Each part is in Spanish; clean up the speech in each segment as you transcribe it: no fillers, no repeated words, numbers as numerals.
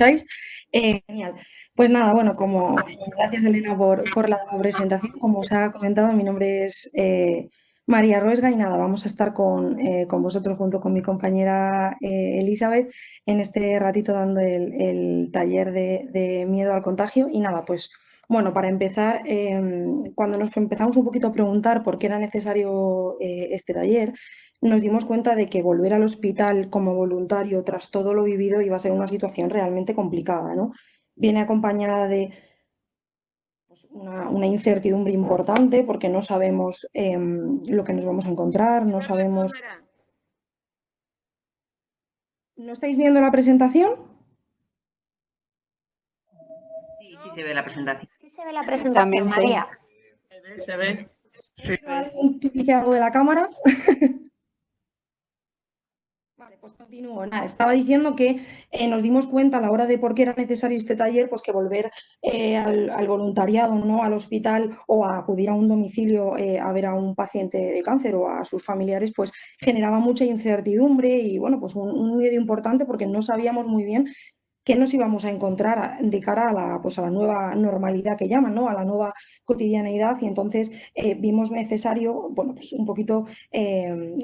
escucháis. Genial. Pues nada, bueno, gracias Elena por la presentación. Como os ha comentado, mi nombre es María Ruesga y nada, vamos a estar con vosotros junto con mi compañera Elizabeth en este ratito dando el taller de miedo al contagio. Y nada, pues bueno, para empezar, cuando nos empezamos un poquito a preguntar por qué era necesario este taller, nos dimos cuenta de que volver al hospital como voluntario tras todo lo vivido iba a ser una situación realmente complicada, ¿no? Viene acompañada de pues, una incertidumbre importante porque no sabemos lo que nos vamos a encontrar, no Activar la sabemos... cámara. ¿No estáis viendo la presentación? Sí, sí se ve la presentación. Sí se ve la presentación, María. Se ve. ¿Alguien que dice algo de la cámara? Vale, pues continúo. Nada, estaba diciendo que nos dimos cuenta a la hora de por qué era necesario este taller, pues que volver al voluntariado, ¿no? Al hospital o a acudir a un domicilio a ver a un paciente de cáncer o a sus familiares, pues generaba mucha incertidumbre y bueno, pues un miedo importante porque no sabíamos muy bien qué nos íbamos a encontrar de cara a pues a la nueva normalidad que llaman, ¿no? A la nueva cotidianeidad y entonces vimos necesario, bueno, pues un poquito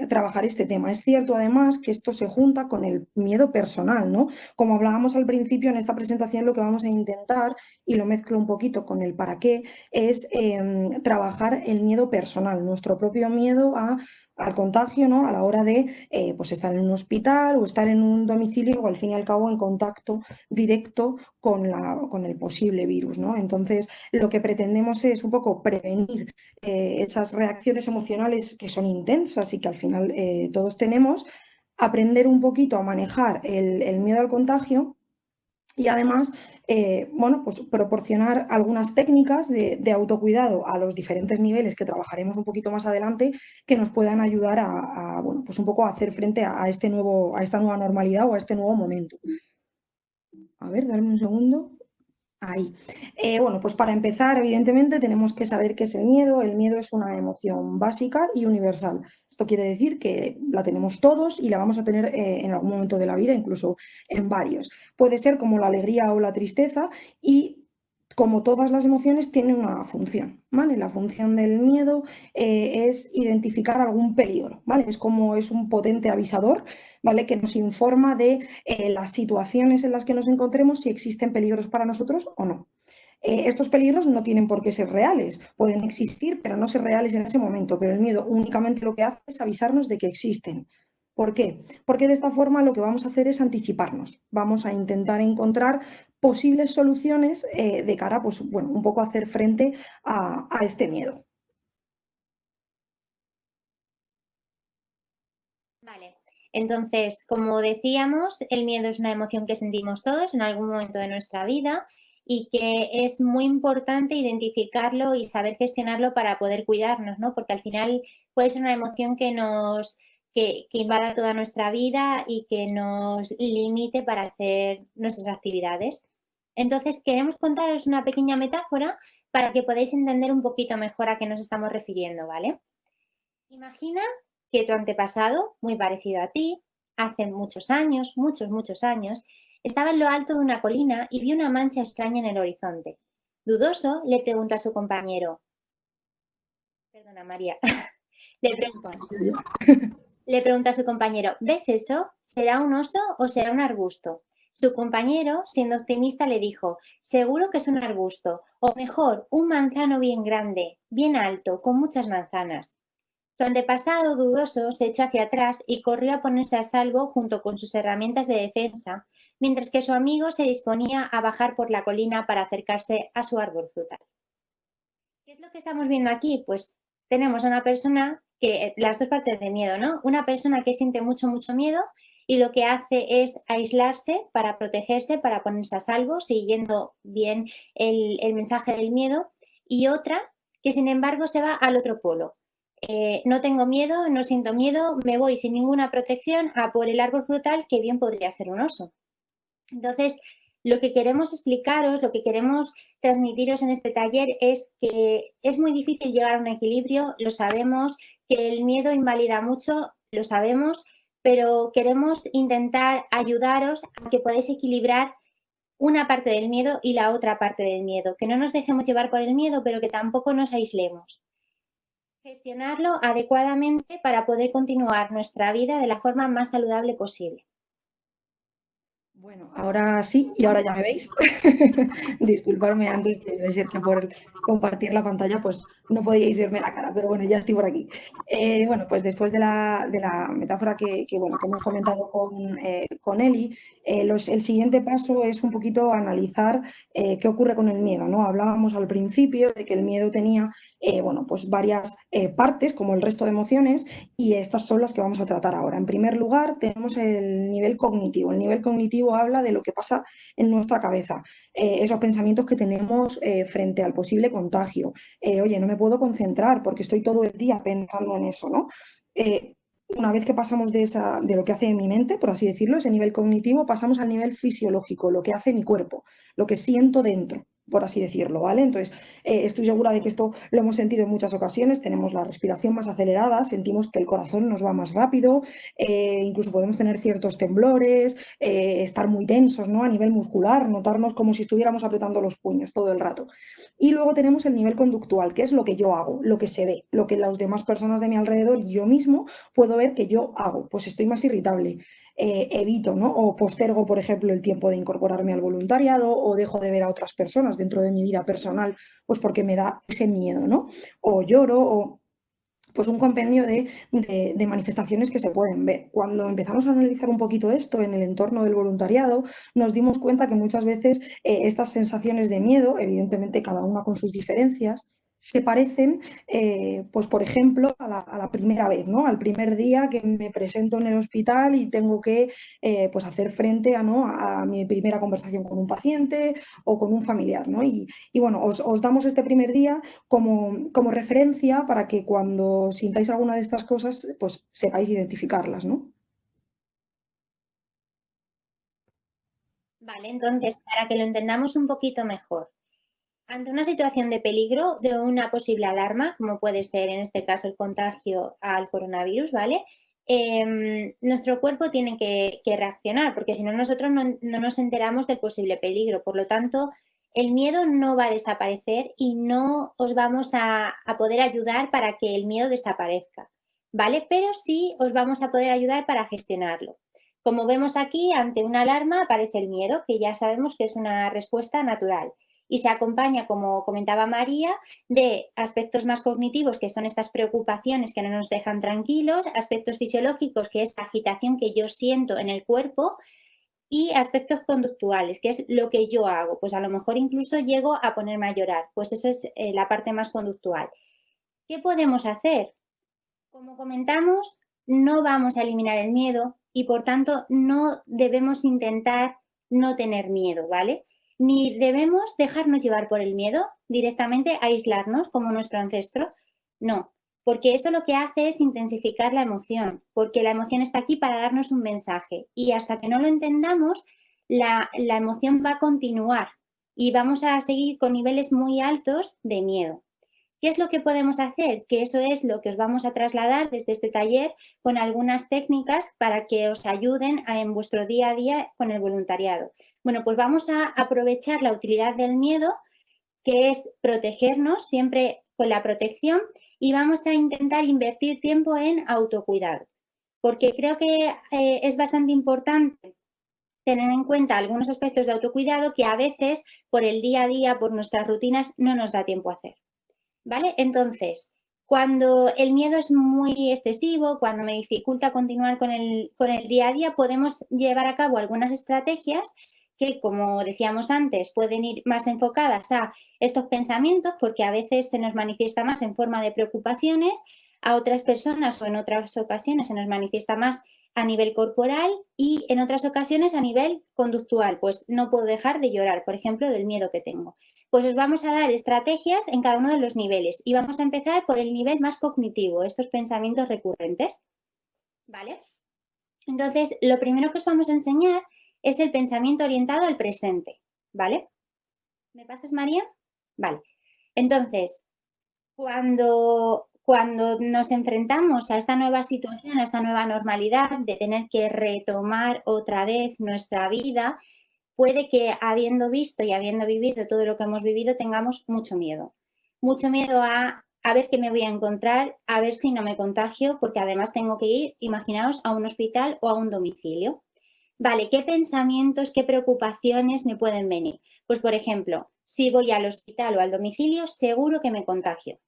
trabajar este tema. Es cierto además que esto se junta con el miedo personal, ¿no? Como hablábamos al principio en esta presentación, lo que vamos a intentar, y lo mezclo un poquito con el para qué, es trabajar el miedo personal, nuestro propio miedo al contagio, ¿no? A la hora de pues estar en un hospital o estar en un domicilio o al fin y al cabo en contacto directo con el posible virus, ¿no? Entonces, lo que pretendemos es un poco prevenir esas reacciones emocionales que son intensas y que al final todos tenemos, aprender un poquito a manejar el miedo al contagio y además, bueno, pues proporcionar algunas técnicas de autocuidado a los diferentes niveles que trabajaremos un poquito más adelante que nos puedan ayudar bueno, pues un poco a hacer frente a esta nueva normalidad o a este nuevo momento. A ver, darme un segundo. Ahí. Bueno, pues para empezar, evidentemente, tenemos que saber qué es el miedo. El miedo es una emoción básica y universal. Esto quiere decir que la tenemos todos y la vamos a tener en algún momento de la vida, incluso en varios. Puede ser como la alegría o la tristeza y como todas las emociones tiene una función, ¿vale? La función del miedo es identificar algún peligro, ¿vale? Es un potente avisador, ¿vale? Que nos informa de las situaciones en las que nos encontremos, si existen peligros para nosotros o no. Estos peligros no tienen por qué ser reales, pueden existir, pero no ser reales en ese momento, pero el miedo únicamente lo que hace es avisarnos de que existen. ¿Por qué? Porque de esta forma lo que vamos a hacer es anticiparnos, vamos a intentar encontrar posibles soluciones de cara, pues bueno, un poco a hacer frente a este miedo. Vale. Entonces, como decíamos, el miedo es una emoción que sentimos todos en algún momento de nuestra vida y que es muy importante identificarlo y saber gestionarlo para poder cuidarnos, ¿no? Porque al final puede ser una emoción que invada toda nuestra vida y que nos limite para hacer nuestras actividades. Entonces, queremos contaros una pequeña metáfora para que podáis entender un poquito mejor a qué nos estamos refiriendo, ¿vale? Imagina que tu antepasado, muy parecido a ti, hace muchos años, muchos años, estaba en lo alto de una colina y vio una mancha extraña en el horizonte. Dudoso, le preguntó a su compañero, perdona María, le, pre- le preguntó a su compañero, ¿ves eso? ¿Será un oso o será un arbusto? Su compañero, siendo optimista, le dijo, seguro que es un arbusto, o mejor, un manzano bien grande, bien alto, con muchas manzanas. Su antepasado dudoso se echó hacia atrás y corrió a ponerse a salvo junto con sus herramientas de defensa, mientras que su amigo se disponía a bajar por la colina para acercarse a su árbol frutal. ¿Qué es lo que estamos viendo aquí? Pues tenemos a una persona que, las dos partes de miedo, ¿no? Una persona que siente mucho miedo y lo que hace es aislarse para protegerse, para ponerse a salvo, siguiendo bien el mensaje del miedo, y otra que sin embargo se va al otro polo. No tengo miedo, no siento miedo, me voy sin ninguna protección a por el árbol frutal que bien podría ser un oso. Entonces, lo que queremos explicaros, lo que queremos transmitiros en este taller es que es muy difícil llegar a un equilibrio, lo sabemos, que el miedo invalida mucho, lo sabemos, pero queremos intentar ayudaros a que podáis equilibrar una parte del miedo y la otra parte del miedo. Que no nos dejemos llevar por el miedo, pero que tampoco nos aislemos. Gestionarlo adecuadamente para poder continuar nuestra vida de la forma más saludable posible. Bueno, ahora sí, y ahora ya me veis. Disculparme antes, que debe ser que por compartir la pantalla pues no podíais verme la cara, pero bueno, ya estoy por aquí. Bueno, pues después de la metáfora bueno, que hemos comentado con Eli, el siguiente paso es un poquito analizar qué ocurre con el miedo, ¿no? Hablábamos al principio de que el miedo tenía bueno, pues varias partes, como el resto de emociones, y estas son las que vamos a tratar ahora. En primer lugar, tenemos el nivel cognitivo. El nivel cognitivo habla de lo que pasa en nuestra cabeza, esos pensamientos que tenemos frente al posible contagio. Oye, no me puedo concentrar porque estoy todo el día pensando en eso, ¿no? Una vez que pasamos de lo que hace mi mente, por así decirlo, ese nivel cognitivo, pasamos al nivel fisiológico, lo que hace mi cuerpo, lo que siento dentro, por así decirlo, ¿vale? Entonces, estoy segura de que esto lo hemos sentido en muchas ocasiones, tenemos la respiración más acelerada, sentimos que el corazón nos va más rápido, incluso podemos tener ciertos temblores, estar muy tensos, ¿no? A nivel muscular, notarnos como si estuviéramos apretando los puños todo el rato. Y luego tenemos el nivel conductual, que es lo que yo hago, lo que se ve, lo que las demás personas de mi alrededor y yo mismo puedo ver que yo hago. Pues estoy más irritable, evito, ¿no? O postergo, por ejemplo, el tiempo de incorporarme al voluntariado o dejo de ver a otras personas dentro de mi vida personal, pues porque me da ese miedo, ¿no? O lloro o pues un compendio de manifestaciones que se pueden ver. Cuando empezamos a analizar un poquito esto en el entorno del voluntariado, nos dimos cuenta que muchas veces estas sensaciones de miedo, evidentemente cada una con sus diferencias, se parecen, pues por ejemplo, a la primera vez, ¿no? Al primer día que me presento en el hospital y tengo que pues hacer frente a, ¿no? a mi primera conversación con un paciente o con un familiar, ¿no? Y bueno, os damos este primer día como referencia para que cuando sintáis alguna de estas cosas, pues sepáis identificarlas, ¿no? Vale, entonces, para que lo entendamos un poquito mejor, ante una situación de peligro, de una posible alarma, como puede ser en este caso el contagio al coronavirus, ¿vale? Nuestro cuerpo tiene que reaccionar, porque si no nosotros no nos enteramos del posible peligro. Por lo tanto, el miedo no va a desaparecer y no os vamos a poder ayudar para que el miedo desaparezca, ¿vale? Pero sí os vamos a poder ayudar para gestionarlo. Como vemos aquí, ante una alarma aparece el miedo, que ya sabemos que es una respuesta natural y se acompaña, como comentaba María, de aspectos más cognitivos, que son estas preocupaciones que no nos dejan tranquilos, aspectos fisiológicos, que es la agitación que yo siento en el cuerpo, y aspectos conductuales, que es lo que yo hago. Pues a lo mejor incluso llego a ponerme a llorar, pues eso es la parte más conductual. ¿Qué podemos hacer? Como comentamos, no vamos a eliminar el miedo y por tanto no debemos intentar no tener miedo, ¿vale? Ni debemos dejarnos llevar por el miedo, directamente aislarnos como nuestro ancestro. No, porque eso lo que hace es intensificar la emoción, porque la emoción está aquí para darnos un mensaje y hasta que no lo entendamos, la emoción va a continuar y vamos a seguir con niveles muy altos de miedo. ¿Qué es lo que podemos hacer? Que eso es lo que os vamos a trasladar desde este taller con algunas técnicas para que os ayuden en vuestro día a día con el voluntariado. Bueno, pues vamos a aprovechar la utilidad del miedo, que es protegernos siempre con la protección, y vamos a intentar invertir tiempo en autocuidado, porque creo que es bastante importante tener en cuenta algunos aspectos de autocuidado que a veces por el día a día, por nuestras rutinas, no nos da tiempo a hacer. ¿Vale? Entonces, cuando el miedo es muy excesivo, cuando me dificulta continuar con el día a día, podemos llevar a cabo algunas estrategias que, como decíamos antes, pueden ir más enfocadas a estos pensamientos, porque a veces se nos manifiesta más en forma de preocupaciones, a otras personas o en otras ocasiones se nos manifiesta más a nivel corporal y en otras ocasiones a nivel conductual, pues no puedo dejar de llorar, por ejemplo, del miedo que tengo. Pues os vamos a dar estrategias en cada uno de los niveles y vamos a empezar por el nivel más cognitivo, estos pensamientos recurrentes, ¿vale? Entonces, lo primero que os vamos a enseñar es el pensamiento orientado al presente, ¿vale? ¿Me pasas, María? Vale. Entonces, cuando nos enfrentamos a esta nueva situación, a esta nueva normalidad de tener que retomar otra vez nuestra vida, puede que habiendo visto y habiendo vivido todo lo que hemos vivido tengamos mucho miedo. Mucho miedo a ver qué me voy a encontrar, a ver si no me contagio, porque además tengo que ir, imaginaos, a un hospital o a un domicilio. Vale, ¿qué pensamientos, qué preocupaciones me pueden venir? Pues, por ejemplo, si voy al hospital o al domicilio, seguro que me contagio.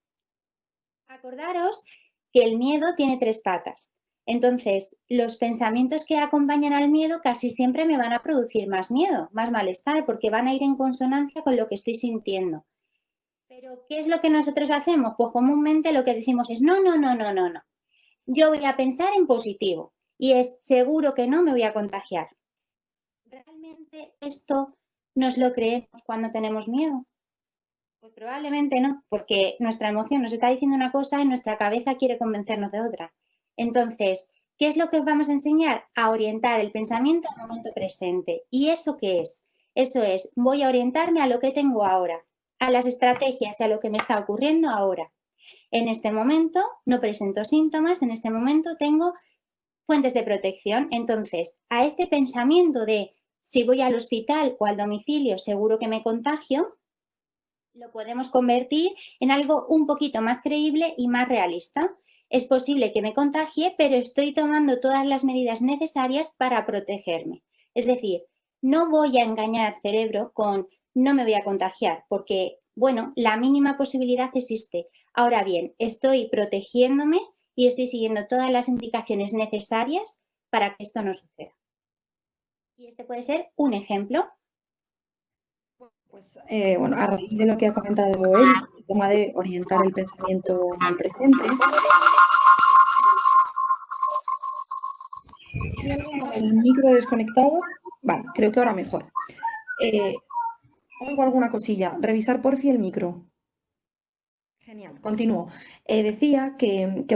Acordaros que el miedo tiene 3 patas. Entonces, los pensamientos que acompañan al miedo casi siempre me van a producir más miedo, más malestar, porque van a ir en consonancia con lo que estoy sintiendo. Pero, ¿qué es lo que nosotros hacemos? Pues comúnmente lo que decimos es no, no, no, no, no, no. Yo voy a pensar en positivo y es seguro que no me voy a contagiar. ¿Realmente esto nos lo creemos cuando tenemos miedo? Pues probablemente no, porque nuestra emoción nos está diciendo una cosa y nuestra cabeza quiere convencernos de otra. Entonces, ¿qué es lo que os vamos a enseñar? A orientar el pensamiento al momento presente. ¿Y eso qué es? Eso es, voy a orientarme a lo que tengo ahora, a las estrategias y a lo que me está ocurriendo ahora. En este momento no presento síntomas, en este momento tengo fuentes de protección. Entonces, a este pensamiento de si voy al hospital o al domicilio seguro que me contagio, lo podemos convertir en algo un poquito más creíble y más realista. Es posible que me contagie, pero estoy tomando todas las medidas necesarias para protegerme. Es decir, no voy a engañar al cerebro con no me voy a contagiar, porque, bueno, la mínima posibilidad existe. Ahora bien, estoy protegiéndome y estoy siguiendo todas las indicaciones necesarias para que esto no suceda. Y este puede ser un ejemplo. Pues bueno, a raíz de lo que ha comentado él, el tema de orientar el pensamiento al presente, el micro desconectado, vale, creo que ahora mejor. Oigo alguna cosilla, revisar por fin el micro. Genial, continúo. Decía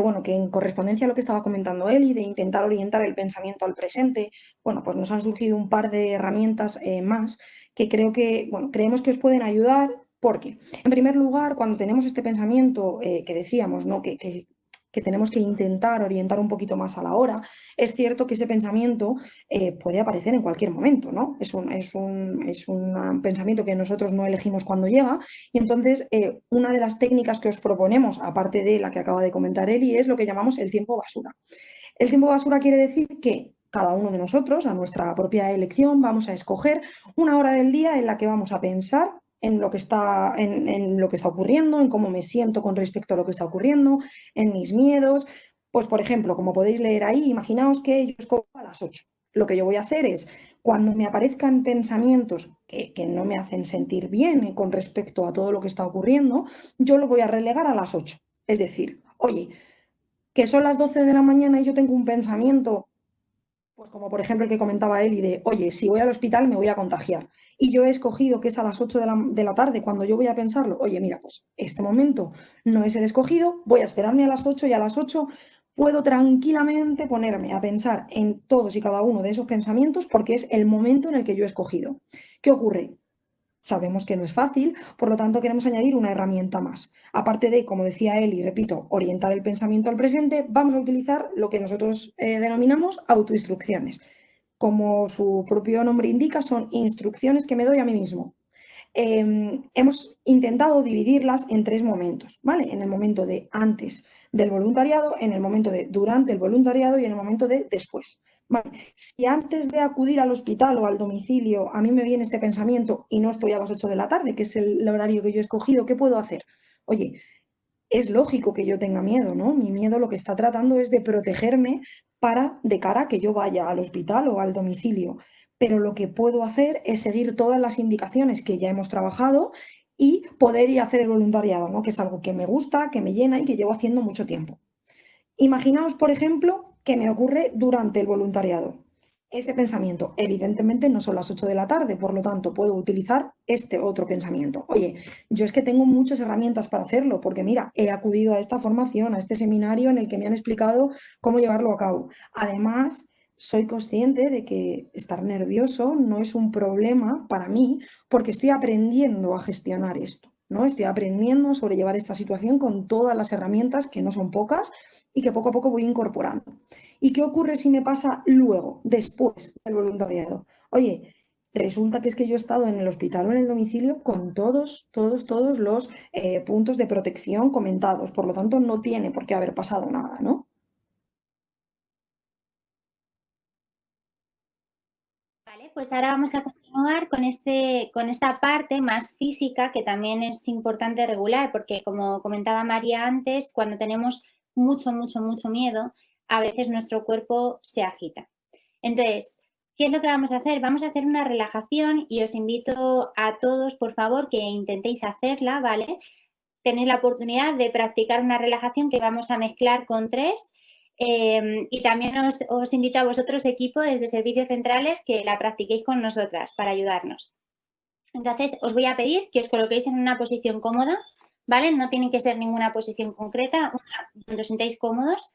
bueno, que en correspondencia a lo que estaba comentando él y de intentar orientar el pensamiento al presente, bueno, pues nos han surgido un par de herramientas más que creo que, bueno, creemos que os pueden ayudar porque, en primer lugar, cuando tenemos este pensamiento que decíamos, ¿no? Que tenemos que intentar orientar un poquito más a la hora, es cierto que ese pensamiento puede aparecer en cualquier momento, ¿no? Es un pensamiento que nosotros no elegimos cuando llega y entonces, una de las técnicas que os proponemos, aparte de la que acaba de comentar Eli, es lo que llamamos el tiempo basura. El tiempo basura quiere decir que cada uno de nosotros, a nuestra propia elección, vamos a escoger una hora del día en la que vamos a pensar en lo que en lo que está ocurriendo, en cómo me siento con respecto a lo que está ocurriendo, en mis miedos. Pues, por ejemplo, como podéis leer ahí, imaginaos que yo escojo a las 8. Lo que yo voy a hacer es, cuando me aparezcan pensamientos que no me hacen sentir bien con respecto a todo lo que está ocurriendo, yo lo voy a relegar a las 8. Es decir, oye, que son las 12 de la mañana y yo tengo un pensamiento, pues como por ejemplo el que comentaba Eli, de, oye, si voy al hospital me voy a contagiar. Y yo he escogido que es a las 8 de la tarde cuando yo voy a pensarlo, oye, mira, pues este momento no es el escogido, voy a esperarme a las 8 y a las 8 puedo tranquilamente ponerme a pensar en todos y cada uno de esos pensamientos porque es el momento en el que yo he escogido. ¿Qué ocurre? Sabemos que no es fácil, por lo tanto queremos añadir una herramienta más. Aparte de, como decía él, y repito, orientar el pensamiento al presente, vamos a utilizar lo que nosotros denominamos autoinstrucciones. Como su propio nombre indica, son instrucciones que me doy a mí mismo. Hemos intentado dividirlas en 3 momentos, ¿vale? En el momento de antes del voluntariado, en el momento de durante el voluntariado y en el momento de después. Vale, si antes de acudir al hospital o al domicilio a mí me viene este pensamiento y no estoy a las 8 de la tarde, que es el horario que yo he escogido, ¿qué puedo hacer? Oye, es lógico que yo tenga miedo, ¿no? Mi miedo lo que está tratando es de protegerme para de cara a que yo vaya al hospital o al domicilio. Pero lo que puedo hacer es seguir todas las indicaciones que ya hemos trabajado y poder ir a hacer el voluntariado, ¿no? Que es algo que me gusta, que me llena y que llevo haciendo mucho tiempo. Imaginaos, por ejemplo, que me ocurre durante el voluntariado. Ese pensamiento, evidentemente, no son las 8 de la tarde, por lo tanto, puedo utilizar este otro pensamiento. Oye, yo es que tengo muchas herramientas para hacerlo, porque mira, he acudido a esta formación, a este seminario en el que me han explicado cómo llevarlo a cabo. Además, soy consciente de que estar nervioso no es un problema para mí, porque estoy aprendiendo a gestionar esto, ¿no? Estoy aprendiendo a sobrellevar esta situación con todas las herramientas, que no son pocas, y que poco a poco voy incorporando. ¿Y qué ocurre si me pasa luego, después del voluntariado? Oye, Resulta que es que yo he estado en el hospital o en el domicilio con todos los puntos de protección comentados. Por lo tanto, no tiene por qué haber pasado nada, ¿no? Vale, pues ahora vamos a continuar con esta parte más física que también es importante regular, porque como comentaba María antes, cuando tenemos mucho miedo, a veces nuestro cuerpo se agita. Entonces, ¿qué es lo que vamos a hacer? Vamos a hacer una relajación y os invito a todos, por favor, que intentéis hacerla, ¿vale? Tenéis la oportunidad de practicar una relajación que vamos a mezclar con tres. Y también os invito a vosotros, equipo, desde Servicios Centrales, que la practiquéis con nosotras para ayudarnos. Entonces, os voy a pedir que os coloquéis en una posición cómoda, ¿vale? No tiene que ser ninguna posición concreta, donde os sintáis cómodos.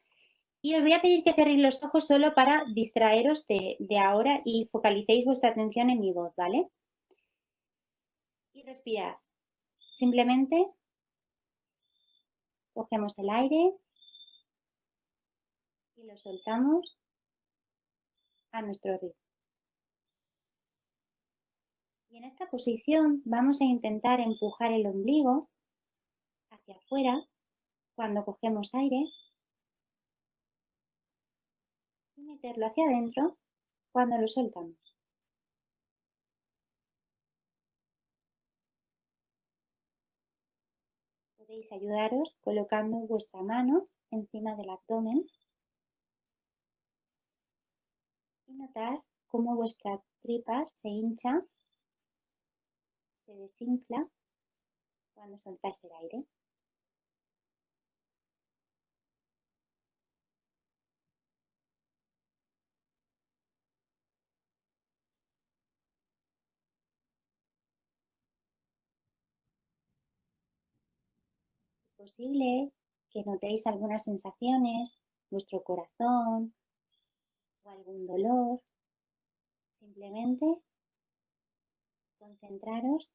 Y os voy a pedir que cerréis los ojos solo para distraeros de ahora y focalicéis vuestra atención en mi voz, ¿vale? Y respirad. Simplemente cogemos el aire y lo soltamos a nuestro ritmo. Y en esta posición vamos a intentar empujar el ombligo hacia afuera cuando cogemos aire y meterlo hacia adentro cuando lo soltamos. Podéis ayudaros colocando vuestra mano encima del abdomen y notar cómo vuestra tripa se hincha, se desinfla cuando soltáis el aire. Es posible que notéis algunas sensaciones, vuestro corazón o algún dolor. Simplemente concentraros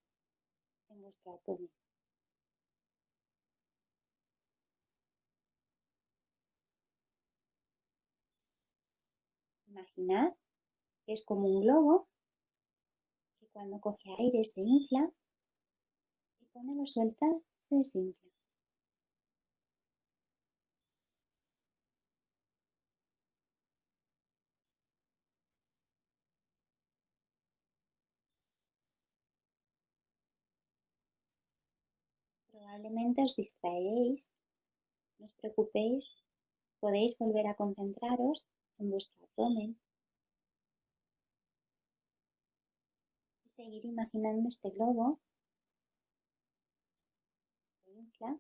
en vuestro abdomen. Imaginad que es como un globo que cuando coge aire se infla y cuando lo suelta se desinfla. Probablemente os distraeréis, no os preocupéis, podéis volver a concentraros en vuestro abdomen y seguir imaginando este globo que se infla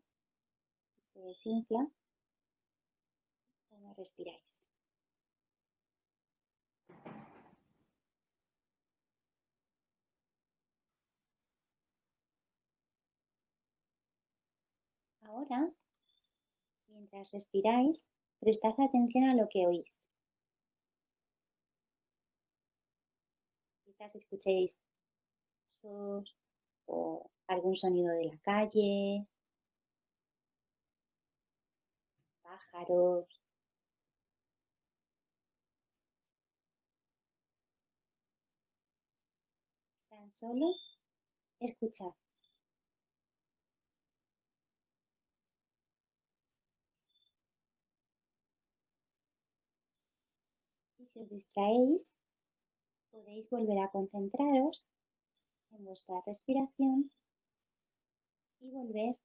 y se desinfla cuando respiráis. Ahora, mientras respiráis, prestad atención a lo que oís. Quizás escuchéis pasos o algún sonido de la calle, pájaros. Tan solo escuchad. Y si os distraéis, podéis volver a concentraros en vuestra respiración y volver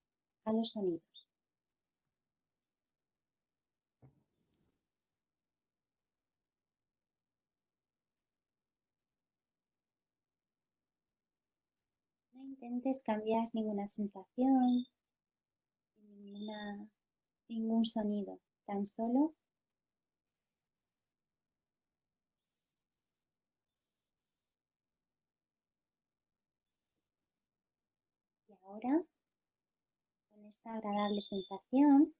a los sonidos. No intentes cambiar ninguna sensación, ningún sonido, tan solo y ahora, con esta agradable sensación,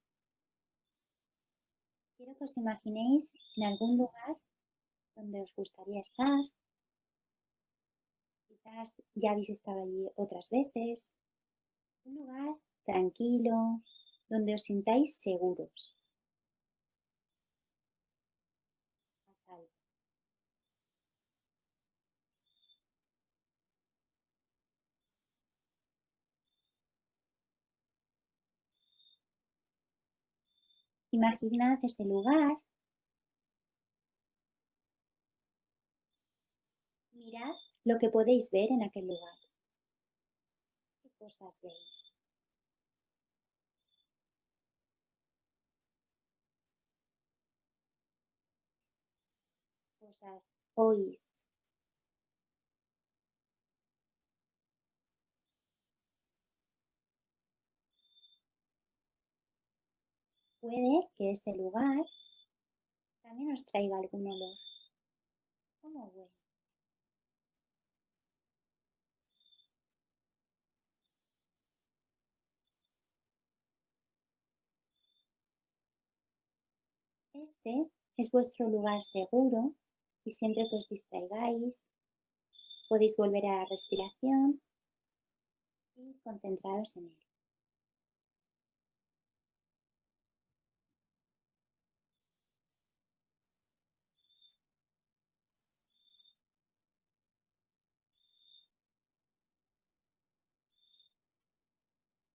quiero que os imaginéis en algún lugar donde os gustaría estar. Quizás ya habéis estado allí otras veces. Un lugar tranquilo, donde os sintáis seguros, a salvo. Imaginad ese lugar. Mirad lo que podéis ver en aquel lugar. ¿Qué cosas veis? Cosas oís. Puede que ese lugar también os traiga algún olor. ¿Cómo huele? Este es vuestro lugar seguro y siempre que os distraigáis podéis volver a la respiración y concentraros en él.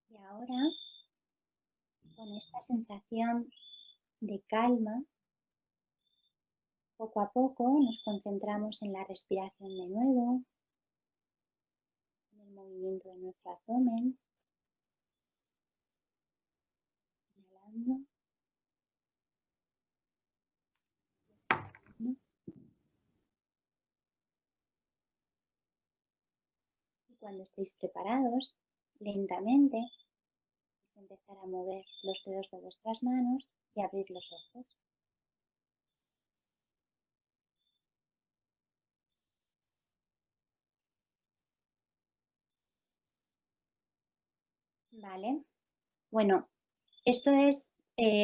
Y ahora, con esta sensación de calma, poco a poco nos concentramos en la respiración de nuevo, en el movimiento de nuestro abdomen, inhalando, exhalando. Y cuando estéis preparados, lentamente vais a empezar a mover los dedos de vuestras manos y abrir los ojos. Vale, bueno, esto es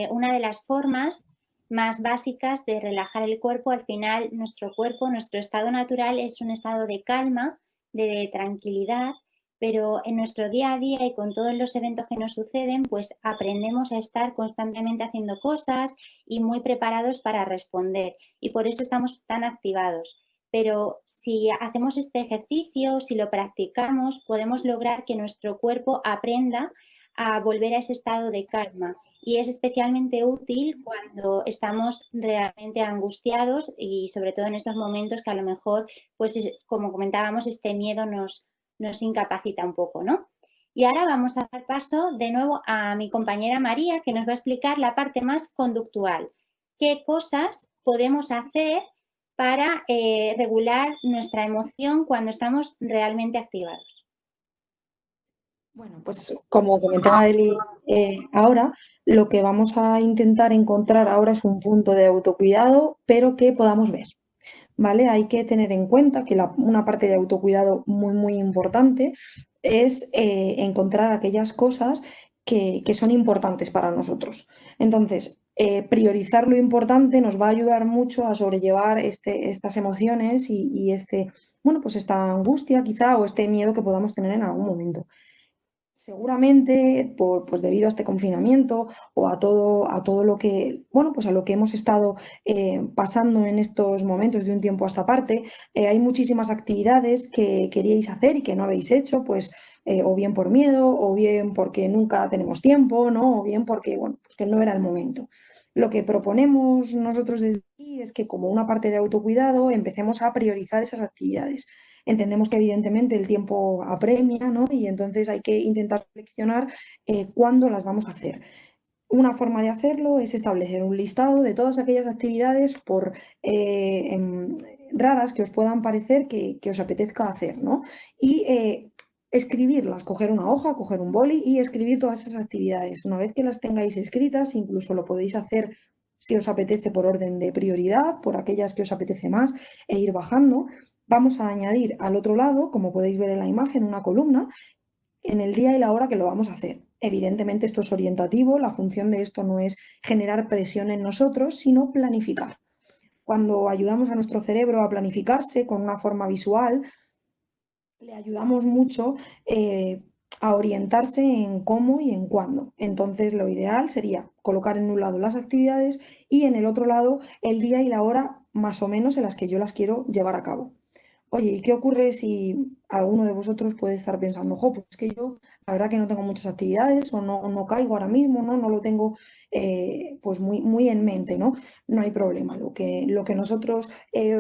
una de las formas más básicas de relajar el cuerpo. Al final, nuestro cuerpo, nuestro estado natural es un estado de calma, de tranquilidad, pero en nuestro día a día y con todos los eventos que nos suceden, pues aprendemos a estar constantemente haciendo cosas y muy preparados para responder. Y por eso estamos tan activados. Pero si hacemos este ejercicio, si lo practicamos, podemos lograr que nuestro cuerpo aprenda a volver a ese estado de calma. Y es especialmente útil cuando estamos realmente angustiados y sobre todo en estos momentos que a lo mejor, pues como comentábamos, este miedo nos incapacita un poco, ¿no? Y ahora vamos a dar paso de nuevo a mi compañera María, que nos va a explicar la parte más conductual. ¿Qué cosas podemos hacer para regular nuestra emoción cuando estamos realmente activados? Bueno, pues como comentaba Eli ahora, lo que vamos a intentar encontrar ahora es un punto de autocuidado, pero que podamos ver, ¿vale? Hay que tener en cuenta que una parte de autocuidado muy, muy importante es encontrar aquellas cosas que son importantes para nosotros. Entonces, priorizar lo importante nos va a ayudar mucho a sobrellevar estas emociones y bueno, pues esta angustia quizá o este miedo que podamos tener en algún momento. Seguramente, pues debido a este confinamiento o a todo lo que, bueno, pues a lo que hemos estado pasando en estos momentos de un tiempo a esta parte, hay muchísimas actividades que queríais hacer y que no habéis hecho, pues o bien por miedo, o bien porque nunca tenemos tiempo, ¿no? O bien porque, bueno, pues que no era el momento. Lo que proponemos nosotros desde aquí es que como una parte de autocuidado empecemos a priorizar esas actividades. Entendemos que evidentemente el tiempo apremia, ¿no? Y entonces hay que intentar seleccionar cuándo las vamos a hacer. Una forma de hacerlo es establecer un listado de todas aquellas actividades por raras que os puedan parecer que os apetezca hacer, ¿no? Y escribirlas, coger una hoja, coger un boli y escribir todas esas actividades. Una vez que las tengáis escritas, incluso lo podéis hacer si os apetece por orden de prioridad, por aquellas que os apetece más, e ir bajando. Vamos a añadir al otro lado, como podéis ver en la imagen, una columna en el día y la hora que lo vamos a hacer. Evidentemente esto es orientativo, la función de esto no es generar presión en nosotros, sino planificar. Cuando ayudamos a nuestro cerebro a planificarse con una forma visual, le ayudamos mucho a orientarse en cómo y en cuándo. Entonces lo ideal sería colocar en un lado las actividades y en el otro lado el día y la hora más o menos en las que yo las quiero llevar a cabo. Oye, ¿y qué ocurre si alguno de vosotros puede estar pensando, jo, pues es que yo la verdad que no tengo muchas actividades o no caigo ahora mismo, ¿no? No lo tengo pues muy en mente, ¿no? No hay problema. Lo que nosotros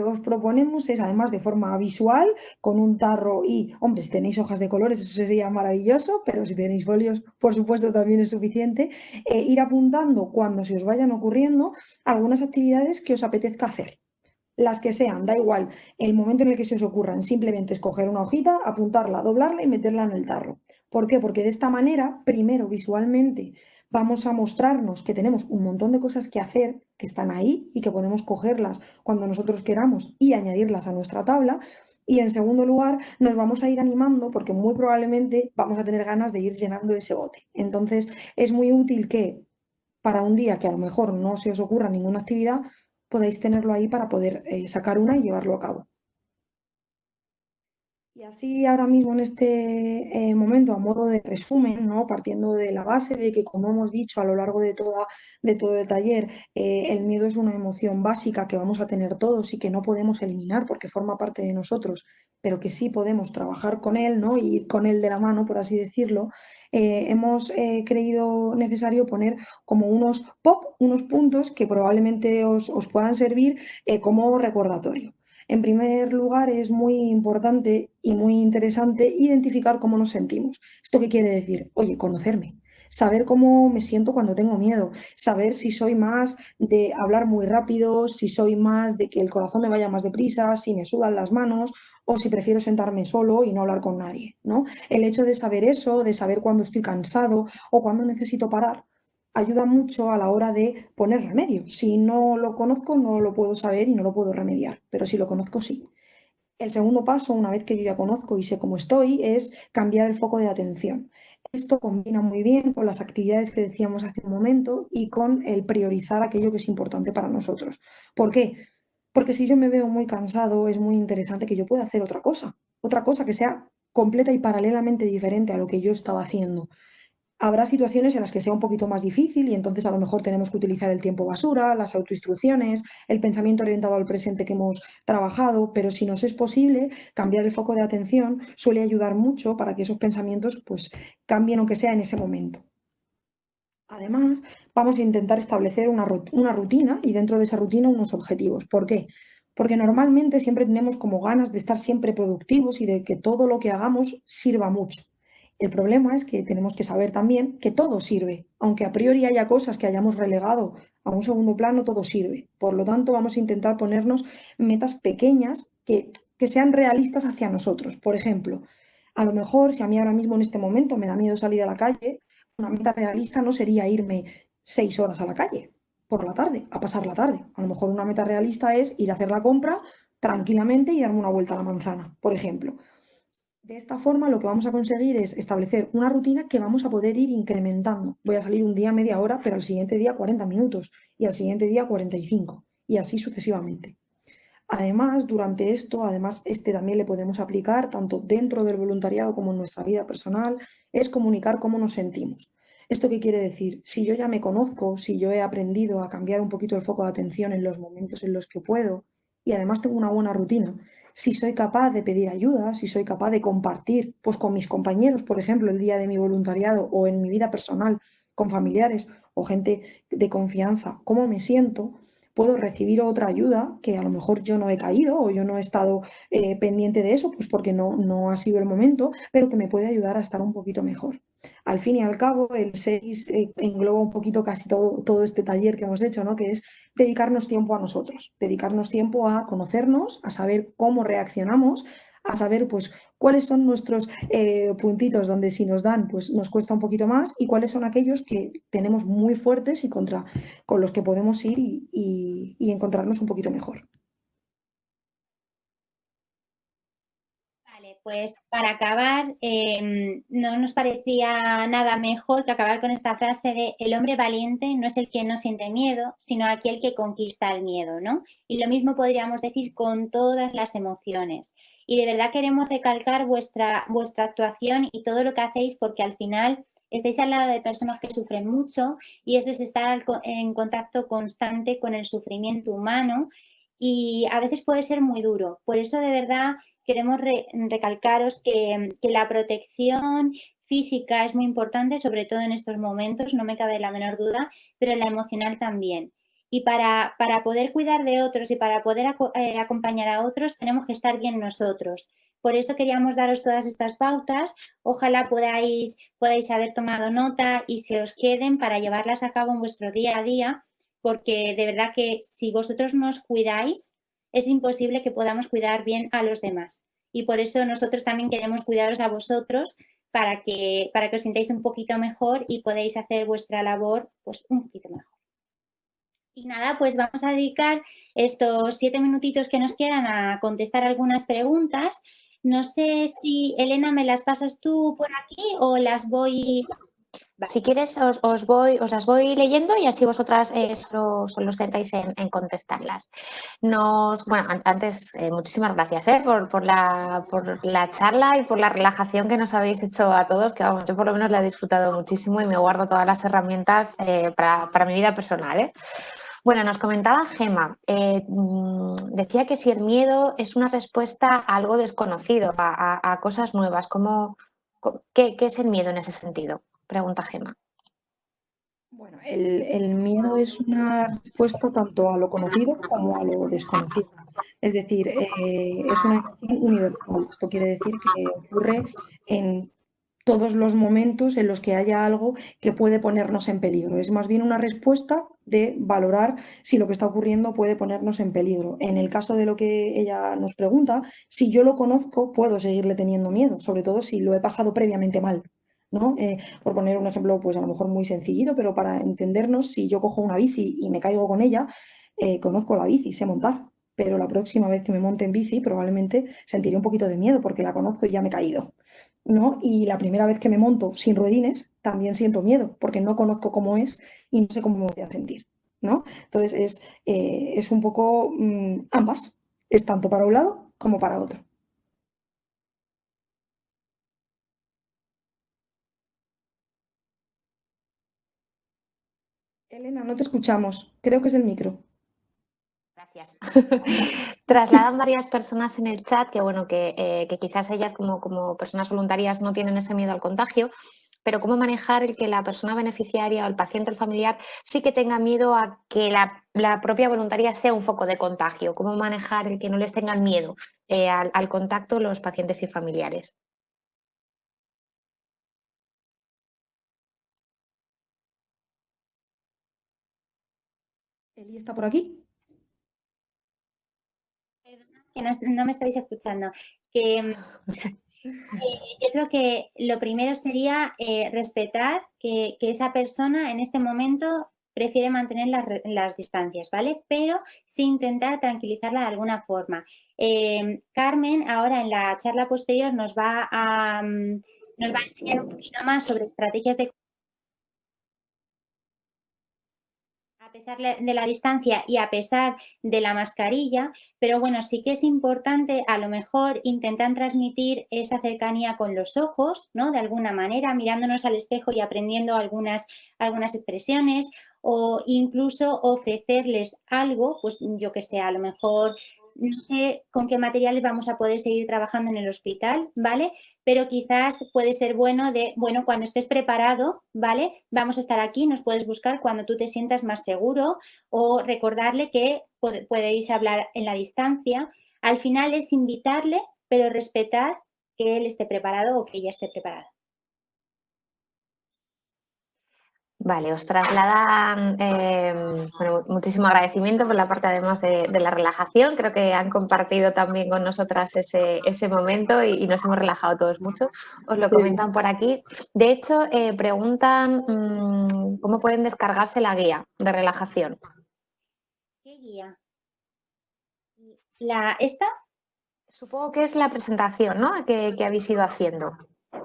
os proponemos es, además de forma visual, con un tarro y, hombre, si tenéis hojas de colores, eso sería maravilloso, pero si tenéis folios, por supuesto, también es suficiente, ir apuntando cuando se os vayan ocurriendo algunas actividades que os apetezca hacer. Las que sean, da igual, el momento en el que se os ocurran, simplemente escoger una hojita, apuntarla, doblarla y meterla en el tarro. ¿Por qué? Porque de esta manera, primero visualmente, vamos a mostrarnos que tenemos un montón de cosas que hacer, que están ahí y que podemos cogerlas cuando nosotros queramos y añadirlas a nuestra tabla. Y en segundo lugar, nos vamos a ir animando porque muy probablemente vamos a tener ganas de ir llenando ese bote. Entonces, es muy útil que para un día que a lo mejor no se os ocurra ninguna actividad, podáis tenerlo ahí para poder sacar una y llevarlo a cabo. Y así ahora mismo en este momento, a modo de resumen, ¿no? Partiendo de la base de que, como hemos dicho a lo largo de todo el taller, el miedo es una emoción básica que vamos a tener todos y que no podemos eliminar porque forma parte de nosotros, pero que sí podemos trabajar con él, ¿no? Y ir con él de la mano, por así decirlo. Hemos creído necesario poner como unos puntos que probablemente os puedan servir como recordatorio. En primer lugar, es muy importante y muy interesante identificar cómo nos sentimos. ¿Esto qué quiere decir? Oye, conocerme, saber cómo me siento cuando tengo miedo, saber si soy más de hablar muy rápido, si soy más de que el corazón me vaya más deprisa, si me sudan las manos o si prefiero sentarme solo y no hablar con nadie, ¿no? El hecho de saber eso, de saber cuándo estoy cansado o cuándo necesito parar, ayuda mucho a la hora de poner remedio. Si no lo conozco, no lo puedo saber y no lo puedo remediar, pero si lo conozco, sí. El segundo paso, una vez que yo ya conozco y sé cómo estoy, es cambiar el foco de atención. Esto combina muy bien con las actividades que decíamos hace un momento y con el priorizar aquello que es importante para nosotros. ¿Por qué? Porque si yo me veo muy cansado, es muy interesante que yo pueda hacer otra cosa que sea completa y paralelamente diferente a lo que yo estaba haciendo. Habrá situaciones en las que sea un poquito más difícil y entonces a lo mejor tenemos que utilizar el tiempo basura, las autoinstrucciones, el pensamiento orientado al presente que hemos trabajado, pero si nos es posible, cambiar el foco de atención suele ayudar mucho para que esos pensamientos pues cambien aunque sea en ese momento. Además, vamos a intentar establecer una rutina y dentro de esa rutina unos objetivos. ¿Por qué? Porque normalmente siempre tenemos como ganas de estar siempre productivos y de que todo lo que hagamos sirva mucho. El problema es que tenemos que saber también que todo sirve, aunque a priori haya cosas que hayamos relegado a un segundo plano, todo sirve. Por lo tanto, vamos a intentar ponernos metas pequeñas que sean realistas hacia nosotros. Por ejemplo, a lo mejor si a mí ahora mismo en este momento me da miedo salir a la calle, una meta realista no sería irme 6 horas a la calle por la tarde, a pasar la tarde. A lo mejor una meta realista es ir a hacer la compra tranquilamente y darme una vuelta a la manzana, por ejemplo. De esta forma, lo que vamos a conseguir es establecer una rutina que vamos a poder ir incrementando. Voy a salir un día media hora, pero al siguiente día 40 minutos y al siguiente día 45 y así sucesivamente. Además, durante esto, además, este también le podemos aplicar tanto dentro del voluntariado como en nuestra vida personal, es comunicar cómo nos sentimos. ¿Esto qué quiere decir? Si yo ya me conozco, si yo he aprendido a cambiar un poquito el foco de atención en los momentos en los que puedo y además tengo una buena rutina, si soy capaz de pedir ayuda, si soy capaz de compartir pues con mis compañeros, por ejemplo, el día de mi voluntariado o en mi vida personal con familiares o gente de confianza, cómo me siento, puedo recibir otra ayuda que a lo mejor yo no he caído o yo no he estado pendiente de eso, pues porque no ha sido el momento, pero que me puede ayudar a estar un poquito mejor. Al fin y al cabo, el 6 engloba un poquito casi todo este taller que hemos hecho, ¿no? Que es dedicarnos tiempo a nosotros, dedicarnos tiempo a conocernos, a saber cómo reaccionamos, a saber pues cuáles son nuestros puntitos donde si nos dan pues nos cuesta un poquito más y cuáles son aquellos que tenemos muy fuertes y con los que podemos ir y encontrarnos un poquito mejor. Vale, pues para acabar, no nos parecía nada mejor que acabar con esta frase de el hombre valiente no es el que no siente miedo, sino aquel que conquista el miedo, ¿no? Y lo mismo podríamos decir con todas las emociones. Y de verdad queremos recalcar vuestra actuación y todo lo que hacéis porque al final estáis al lado de personas que sufren mucho y eso es estar en contacto constante con el sufrimiento humano y a veces puede ser muy duro. Por eso de verdad queremos recalcaros que la protección física es muy importante, sobre todo en estos momentos, no me cabe la menor duda, pero la emocional también. Y para poder cuidar de otros y para poder acompañar a otros, tenemos que estar bien nosotros. Por eso queríamos daros todas estas pautas. Ojalá podáis haber tomado nota y se os queden para llevarlas a cabo en vuestro día a día, porque de verdad que si vosotros no os cuidáis, es imposible que podamos cuidar bien a los demás. Y por eso nosotros también queremos cuidaros a vosotros para que os sintáis un poquito mejor y podáis hacer vuestra labor pues un poquito mejor. Y nada, pues vamos a dedicar estos 7 minutitos que nos quedan a contestar algunas preguntas. No sé si, Elena, ¿me las pasas tú por aquí o las voy...? Vale. Si quieres, os las voy leyendo y así vosotras solo os centráis en contestarlas. Bueno, antes, muchísimas gracias por la charla y por la relajación que nos habéis hecho a todos, que vamos, yo por lo menos la he disfrutado muchísimo y me guardo todas las herramientas para mi vida personal. Bueno, nos comentaba Gema, decía que si el miedo es una respuesta a algo desconocido, a cosas nuevas, ¿qué es el miedo en ese sentido? Pregunta Gema. Bueno, el miedo es una respuesta tanto a lo conocido como a lo desconocido. Es decir, es una emoción universal. Esto quiere decir que ocurre en todos los momentos en los que haya algo que puede ponernos en peligro. Es más bien una respuesta de valorar si lo que está ocurriendo puede ponernos en peligro. En el caso de lo que ella nos pregunta, si yo lo conozco, puedo seguirle teniendo miedo, sobre todo si lo he pasado previamente mal, ¿no? Por poner un ejemplo, pues a lo mejor muy sencillito, pero para entendernos, si yo cojo una bici y me caigo con ella, conozco la bici, sé montar, pero la próxima vez que me monte en bici probablemente sentiré un poquito de miedo porque la conozco y ya me he caído, ¿no? Y la primera vez que me monto sin ruedines también siento miedo porque no conozco cómo es y no sé cómo me voy a sentir, ¿no? Entonces es un poco ambas, es tanto para un lado como para otro. Elena, no te escuchamos. Creo que es el micro. Gracias. Trasladan varias personas en el chat que quizás ellas como personas voluntarias no tienen ese miedo al contagio, pero cómo manejar el que la persona beneficiaria o el paciente, el familiar, sí que tenga miedo a que la propia voluntaria sea un foco de contagio. Cómo manejar el que no les tengan miedo al contacto los pacientes y familiares. ¿Eli está por aquí? Perdona, que no me estáis escuchando. Yo creo que lo primero sería respetar que esa persona en este momento prefiere mantener las distancias, ¿vale? Pero sí intentar tranquilizarla de alguna forma. Carmen ahora en la charla posterior nos va a enseñar un poquito más sobre estrategias de... A pesar de la distancia y a pesar de la mascarilla, pero bueno, sí que es importante a lo mejor intentar transmitir esa cercanía con los ojos, ¿no? De alguna manera, mirándonos al espejo y aprendiendo algunas expresiones o incluso ofrecerles algo, pues yo que sé, a lo mejor no sé con qué materiales vamos a poder seguir trabajando en el hospital, ¿vale? Pero quizás puede ser bueno cuando estés preparado, ¿vale? Vamos a estar aquí, nos puedes buscar cuando tú te sientas más seguro o recordarle que podéis hablar en la distancia. Al final es invitarle, pero respetar que él esté preparado o que ella esté preparada. Vale, os trasladan muchísimo agradecimiento por la parte además de la relajación. Creo que han compartido también con nosotras ese momento y nos hemos relajado todos mucho. Os lo comentan por aquí. De hecho, preguntan cómo pueden descargarse la guía de relajación. ¿Qué guía? ¿Esta? Supongo que es la presentación, ¿no? que habéis ido haciendo.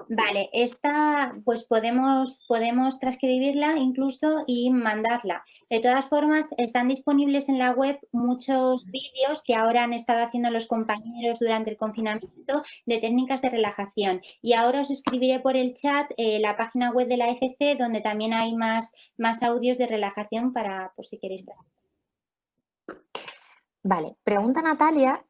Vale, esta pues podemos transcribirla incluso y mandarla. De todas formas, están disponibles en la web muchos vídeos que ahora han estado haciendo los compañeros durante el confinamiento de técnicas de relajación. Y ahora os escribiré por el chat la página web de la ECC donde también hay más audios de relajación para, por si queréis ver. Vale, pregunta Natalia,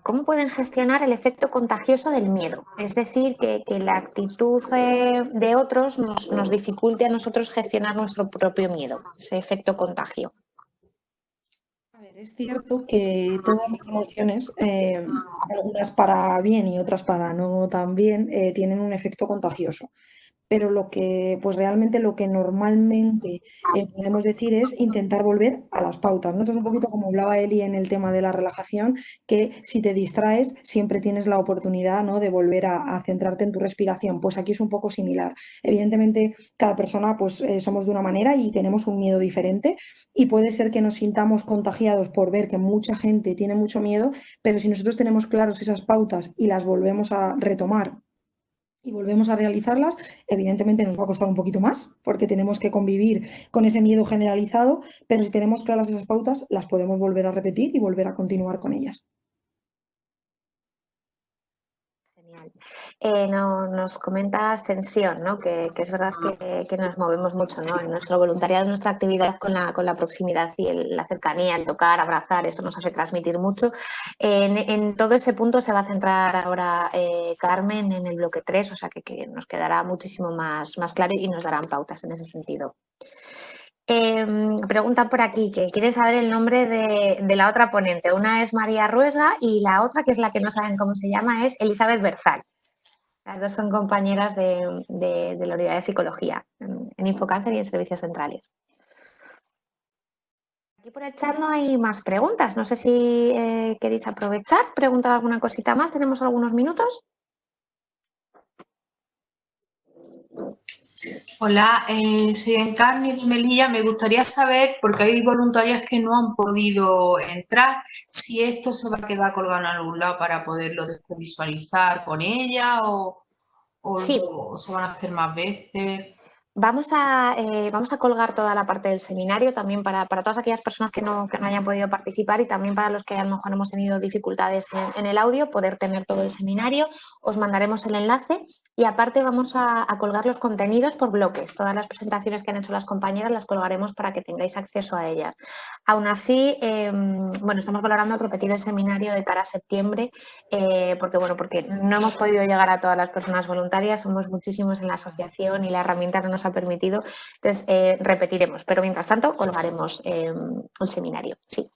¿cómo pueden gestionar el efecto contagioso del miedo? Es decir, que la actitud de otros nos dificulte a nosotros gestionar nuestro propio miedo, ese efecto contagio. A ver, es cierto que todas las emociones, algunas para bien y otras para no tan bien, tienen un efecto contagioso. Pero lo que, pues realmente lo que normalmente podemos decir es intentar volver a las pautas, ¿no? Esto es un poquito como hablaba Eli en el tema de la relajación, que si te distraes siempre tienes la oportunidad, ¿no?, de volver a centrarte en tu respiración. Pues aquí es un poco similar. Evidentemente, cada persona, pues somos de una manera y tenemos un miedo diferente y puede ser que nos sintamos contagiados por ver que mucha gente tiene mucho miedo, pero si nosotros tenemos claros esas pautas y las volvemos a retomar y volvemos a realizarlas, evidentemente nos va a costar un poquito más porque tenemos que convivir con ese miedo generalizado, pero si tenemos claras esas pautas, las podemos volver a repetir y volver a continuar con ellas. Genial. Nos comenta Ascensión, ¿no? Que es verdad que nos movemos mucho, ¿no? En nuestro voluntariado, en nuestra actividad con la proximidad y la cercanía, el tocar, abrazar, eso nos hace transmitir mucho. En todo ese punto se va a centrar ahora Carmen en el bloque 3, o sea que nos quedará muchísimo más claro y nos darán pautas en ese sentido. Preguntan por aquí que quieren saber el nombre de la otra ponente. Una es María Ruesga y la otra, que es la que no saben cómo se llama, es Elizabeth Berzal. Las dos son compañeras de la unidad de psicología en Infocáncer y en servicios centrales. Aquí por el chat no hay más preguntas. No sé si queréis aprovechar, preguntar alguna cosita más. Tenemos algunos minutos. Hola, soy Encarni de Melilla. Me gustaría saber, porque hay voluntarias que no han podido entrar, si esto se va a quedar colgado en algún lado para poderlo después visualizar con ella Sí. o se van a hacer más veces. Vamos a colgar toda la parte del seminario también para todas aquellas personas que no hayan podido participar y también para los que a lo mejor hemos tenido dificultades en el audio, poder tener todo el seminario. Os mandaremos el enlace y aparte vamos a colgar los contenidos por bloques. Todas las presentaciones que han hecho las compañeras las colgaremos para que tengáis acceso a ellas. Aún así, bueno, estamos valorando repetir el seminario de cara a septiembre porque no hemos podido llegar a todas las personas voluntarias, somos muchísimos en la asociación y la herramienta no nos ha permitido, entonces repetiremos, pero mientras tanto colgaremos el seminario, sí.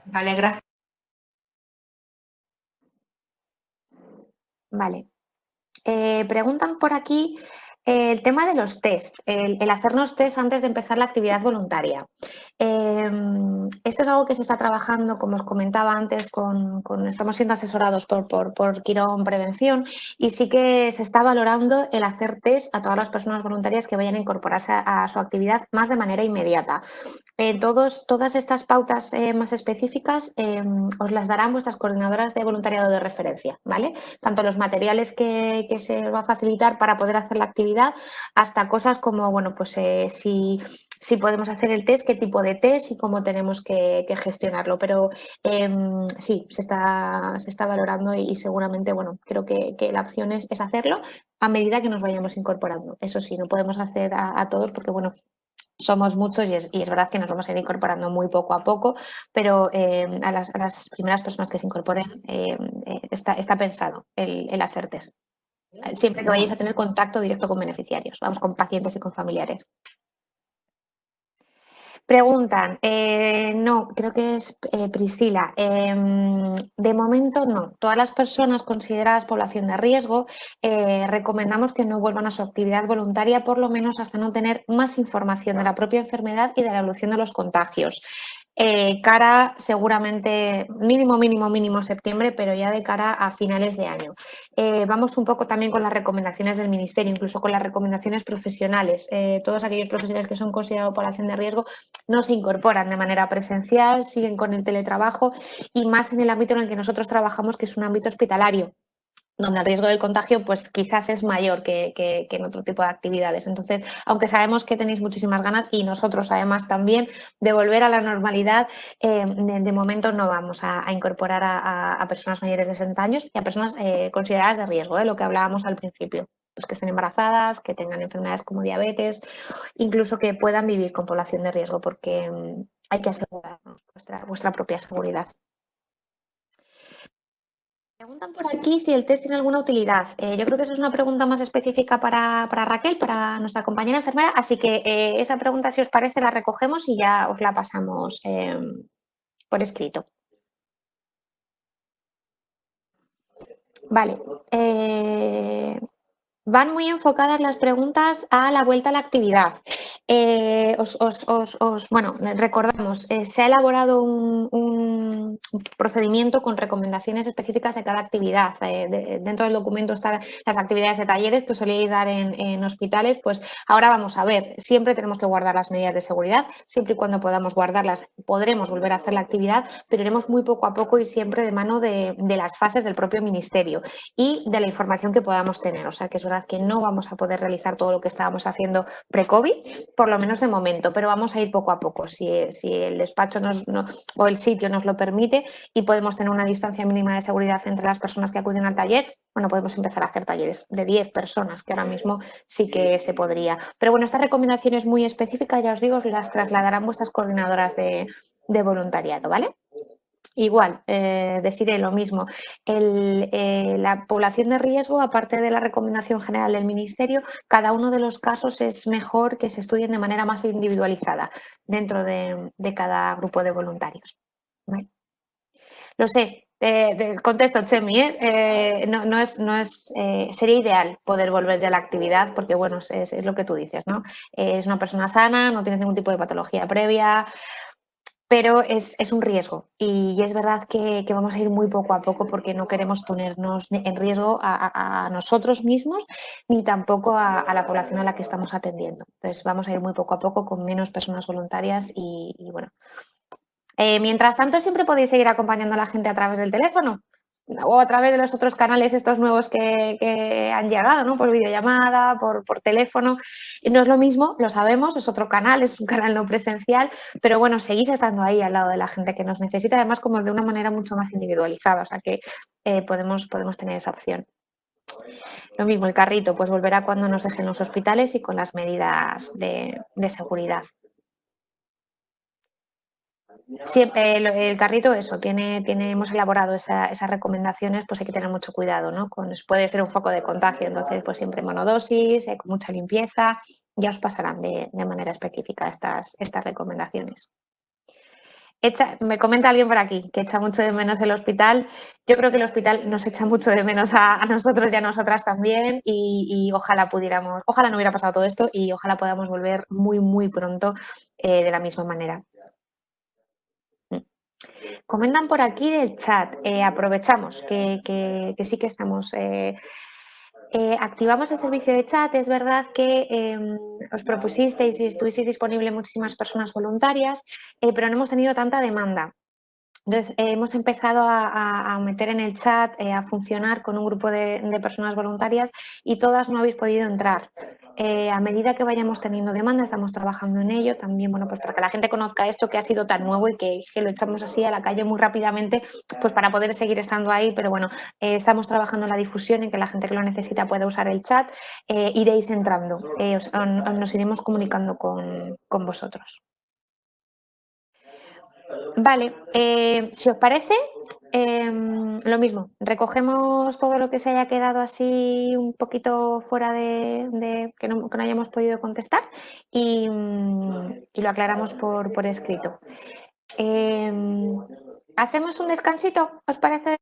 Vale, gracias. Vale. Preguntan por aquí el tema de los test, el hacernos test antes de empezar la actividad voluntaria. Esto es algo que se está trabajando, como os comentaba antes, estamos siendo asesorados por Quirón Prevención y sí que se está valorando el hacer test a todas las personas voluntarias que vayan a incorporarse a su actividad más de manera inmediata. Todas estas pautas más específicas os las darán vuestras coordinadoras de voluntariado de referencia, ¿vale? Tanto los materiales que se va a facilitar para poder hacer la actividad, hasta cosas como, bueno, pues si podemos hacer el test, qué tipo de test y cómo tenemos que gestionarlo. Pero sí, se está valorando y seguramente, bueno, creo que la opción es hacerlo a medida que nos vayamos incorporando. Eso sí, no podemos hacer a todos porque, bueno, somos muchos y es verdad que nos vamos a ir incorporando muy poco a poco, pero a las primeras personas que se incorporen está pensado el hacer test. Siempre que vayáis a tener contacto directo con beneficiarios, vamos, con pacientes y con familiares. Preguntan, no, creo que es Priscila. De momento no. Todas las personas consideradas población de riesgo recomendamos que no vuelvan a su actividad voluntaria por lo menos hasta no tener más información de la propia enfermedad y de la evolución de los contagios. Cara seguramente mínimo septiembre, pero ya de cara a finales de año. Vamos un poco también con las recomendaciones del Ministerio, incluso con las recomendaciones profesionales. Todos aquellos profesionales que son considerados población de riesgo no se incorporan de manera presencial, siguen con el teletrabajo y más en el ámbito en el que nosotros trabajamos, que es un ámbito hospitalario, donde el riesgo del contagio pues quizás es mayor que en otro tipo de actividades. Entonces, aunque sabemos que tenéis muchísimas ganas y nosotros además también de volver a la normalidad, de momento no vamos a incorporar a personas mayores de 60 años y a personas consideradas de riesgo, lo que hablábamos al principio. pues que estén embarazadas, que tengan enfermedades como diabetes, incluso que puedan vivir con población de riesgo, porque hay que asegurarnos vuestra propia seguridad. Preguntan por aquí si el test tiene alguna utilidad. Yo creo que esa es una pregunta más específica para Raquel, para nuestra compañera enfermera, así que esa pregunta, si os parece, la recogemos y ya os la pasamos por escrito. Vale. Van muy enfocadas las preguntas a la vuelta a la actividad. Bueno, recordamos, se ha elaborado un procedimiento con recomendaciones específicas de cada actividad. Dentro del documento están las actividades de talleres que solíais dar en hospitales. Pues ahora vamos a ver, siempre tenemos que guardar las medidas de seguridad, siempre y cuando podamos guardarlas podremos volver a hacer la actividad, pero iremos muy poco a poco y siempre de mano de las fases del propio ministerio y de la información que podamos tener. O sea que es verdad que no vamos a poder realizar todo lo que estábamos haciendo pre-COVID, por lo menos de momento, pero vamos a ir poco a poco. Si el despacho o el sitio nos lo permite y podemos tener una distancia mínima de seguridad entre las personas que acuden al taller, bueno, podemos empezar a hacer talleres de 10 personas, que ahora mismo sí que se podría. Pero bueno, estas recomendaciones muy específicas, ya os digo, las trasladarán vuestras coordinadoras de voluntariado, ¿vale? Igual, deciré lo mismo. La población de riesgo, aparte de la recomendación general del Ministerio, cada uno de los casos es mejor que se estudien de manera más individualizada dentro de cada grupo de voluntarios. ¿Vale? Lo sé, contesto, Chemi, sería ideal poder volver ya a la actividad porque, bueno, es lo que tú dices, ¿no? Es una persona sana, no tienes ningún tipo de patología previa, pero es un riesgo y es verdad que vamos a ir muy poco a poco porque no queremos ponernos en riesgo a nosotros mismos ni tampoco a la población a la que estamos atendiendo. Entonces vamos a ir muy poco a poco con menos personas voluntarias y bueno. Mientras tanto, siempre podéis seguir acompañando a la gente a través del teléfono o a través de los otros canales estos nuevos que han llegado, ¿no? Por videollamada, por teléfono. No es lo mismo, lo sabemos, es otro canal, es un canal no presencial, pero bueno, seguís estando ahí al lado de la gente que nos necesita, además como de una manera mucho más individualizada, o sea que podemos tener esa opción. Lo mismo, el carrito, pues volverá cuando nos dejen los hospitales y con las medidas de seguridad. Siempre el carrito, eso, hemos elaborado esas recomendaciones, pues hay que tener mucho cuidado, ¿no? Puede ser un foco de contagio, entonces pues siempre monodosis, con mucha limpieza, ya os pasarán de manera específica estas recomendaciones. Me comenta alguien por aquí que echa mucho de menos el hospital. Yo creo que el hospital nos echa mucho de menos a nosotros y a nosotras también y ojalá no hubiera pasado todo esto y ojalá podamos volver muy, muy pronto de la misma manera. Comentan por aquí del chat, aprovechamos que sí que estamos, activamos el servicio de chat, es verdad que os propusisteis y estuvisteis disponible muchísimas personas voluntarias, pero no hemos tenido tanta demanda. Entonces, hemos empezado a meter en el chat, a funcionar con un grupo de personas voluntarias y todas no habéis podido entrar. A medida que vayamos teniendo demanda, estamos trabajando en ello también, bueno, pues para que la gente conozca esto que ha sido tan nuevo y que lo echamos así a la calle muy rápidamente, pues para poder seguir estando ahí, pero bueno, estamos trabajando en la difusión, en que la gente que lo necesita pueda usar el chat, iréis entrando, nos iremos comunicando con vosotros. Vale, si os parece, lo mismo, recogemos todo lo que se haya quedado así un poquito fuera de que no hayamos podido contestar y lo aclaramos por escrito. ¿Hacemos un descansito? ¿Os parece?